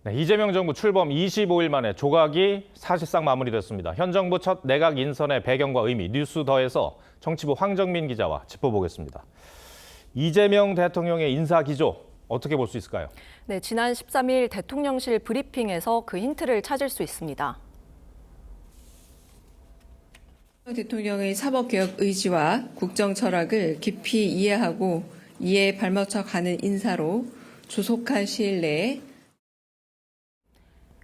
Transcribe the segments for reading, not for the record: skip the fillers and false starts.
네, 이재명 정부 출범 25일 만에 조각이 사실상 마무리됐습니다. 현 정부 첫 내각 인선의 배경과 의미, 뉴스 더해서 정치부 황정민 기자와 짚어보겠습니다. 이재명 대통령의 인사 기조 어떻게 볼 수 있을까요? 네, 지난 13일 대통령실 브리핑에서 그 힌트를 찾을 수 있습니다. 대통령의 사법개혁 의지와 국정 철학을 깊이 이해하고 이에 발맞춰 가는 인사로 조속한 시일 내에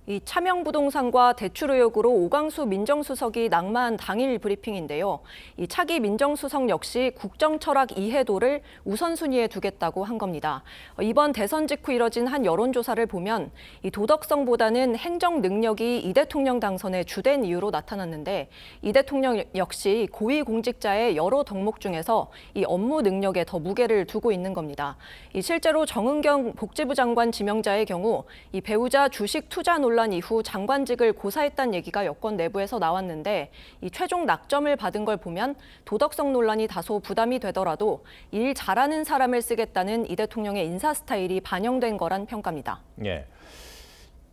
이 차명부동산과 대출 의혹으로 오광수 민정수석이 낙마한 당일 브리핑인데요. 이 차기 민정수석 역시 국정 철학 이해도를 우선순위에 두겠다고 한 겁니다. 이번 대선 직후 이뤄진 한 여론조사를 보면 이 도덕성보다는 행정 능력이 이 대통령 당선의 주된 이유로 나타났는데 이 대통령 역시 고위공직자의 여러 덕목 중에서 이 업무 능력에 더 무게를 두고 있는 겁니다. 이 실제로 정은경 복지부 장관 지명자의 경우 이 배우자 주식 투자 논란 이후 장관직을 고사했다는 얘기가 여권 내부에서 나왔는데 이 최종 낙점을 받은 걸 보면 도덕성 논란이 다소 부담이 되더라도 일 잘하는 사람을 쓰겠다는 이 대통령의 인사 스타일이 반영된 거란 평가입니다. 예.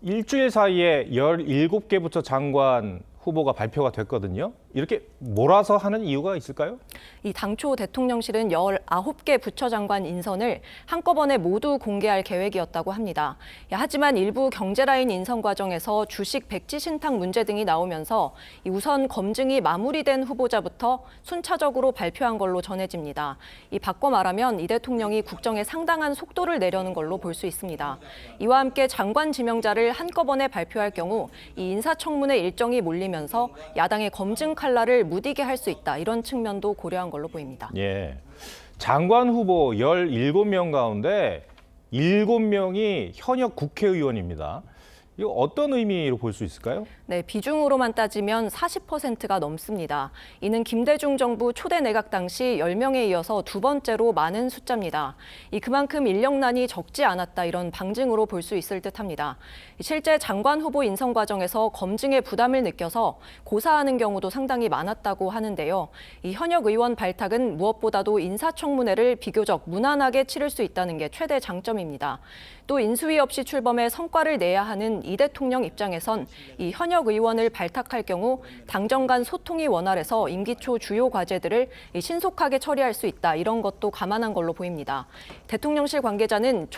일주일 사이에 17개 부처 장관 후보가 발표가 됐거든요. 이렇게 몰아서 하는 이유가 있을까요? 이 당초 대통령실은 19개 부처 장관 인선을 한꺼번에 모두 공개할 계획이었다고 합니다. 하지만 일부 경제라인 인선 과정에서 주식 백지 신탁 문제 등이 나오면서 우선 검증이 마무리된 후보자부터 순차적으로 발표한 걸로 전해집니다. 바꿔 말하면 이 대통령이 국정에 상당한 속도를 내려는 걸로 볼 수 있습니다. 이와 함께 장관 지명자를 한꺼번에 발표할 경우 이 인사청문회 일정이 몰리면서 야당의 검증 칼날을 무디게 할 수 있다. 이런 측면도 고려한 걸로 보입니다. 예. 장관 후보 17명 가운데 7명이 현역 국회의원입니다. 이거 어떤 의미로 볼 수 있을까요? 네, 비중으로만 따지면 40%가 넘습니다. 이는 김대중 정부 초대 내각 당시 10명에 이어서 두 번째로 많은 숫자입니다. 그만큼 인력난이 적지 않았다 이런 방증으로 볼 수 있을 듯합니다. 실제 장관 후보 인선 과정에서 검증에 부담을 느껴서 고사하는 경우도 상당히 많았다고 하는데요. 현역 의원 발탁은 무엇보다도 인사청문회를 비교적 무난하게 치를 수 있다는 게 최대 장점입니다. 또 인수위 없이 출범해 성과를 내야 하는 이 대통령 입장에선 이 현역 의원을 발탁할 경우 당정 간 소통이 원활해서 임기 초 주요 과제들을 신속하게 처리할 수 있다. 이런 것도 감안한 걸로 보입니다. 대통령실 관계자는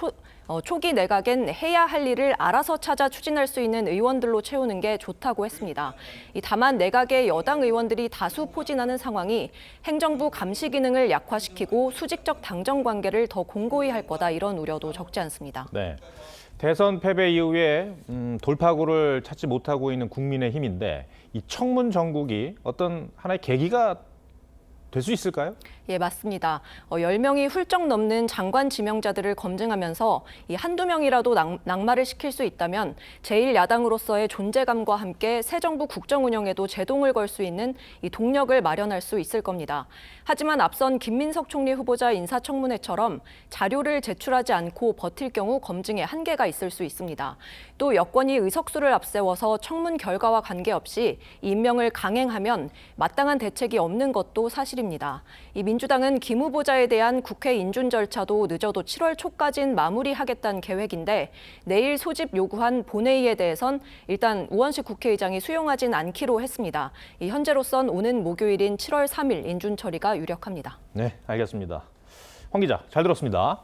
초기 내각엔 해야 할 일을 알아서 찾아 추진할 수 있는 의원들로 채우는 게 좋다고 했습니다. 다만 내각의 여당 의원들이 다수 포진하는 상황이 행정부 감시 기능을 약화시키고 수직적 당정 관계를 더 공고히 할 거다. 이런 우려도 적지 않습니다. 네. 대선 패배 이후에 돌파구를 찾지 못하고 있는 국민의힘인데 이 청문 정국이 어떤 하나의 계기가 될 수 있을까요? 예, 맞습니다. 10명이 훌쩍 넘는 장관 지명자들을 검증하면서 한두 명이라도 낙마를 시킬 수 있다면 제1야당으로서의 존재감과 함께 새 정부 국정 운영에도 제동을 걸 수 있는 동력을 마련할 수 있을 겁니다. 하지만 앞선 김민석 총리 후보자 인사청문회처럼 자료를 제출하지 않고 버틸 경우 검증에 한계가 있을 수 있습니다. 또 여권이 의석수를 앞세워서 청문 결과와 관계없이 임명을 강행하면 마땅한 대책이 없는 것도 사실입니다. 민주당은 김 후보자에 대한 국회 인준 절차도 늦어도 7월 초까지는 마무리하겠다는 계획인데 내일 소집 요구한 본회의에 대해선 일단 우원식 국회의장이 수용하진 않기로 했습니다. 현재로선 오는 목요일인 7월 3일 인준 처리가 유력합니다. 네, 알겠습니다. 황 기자, 잘 들었습니다.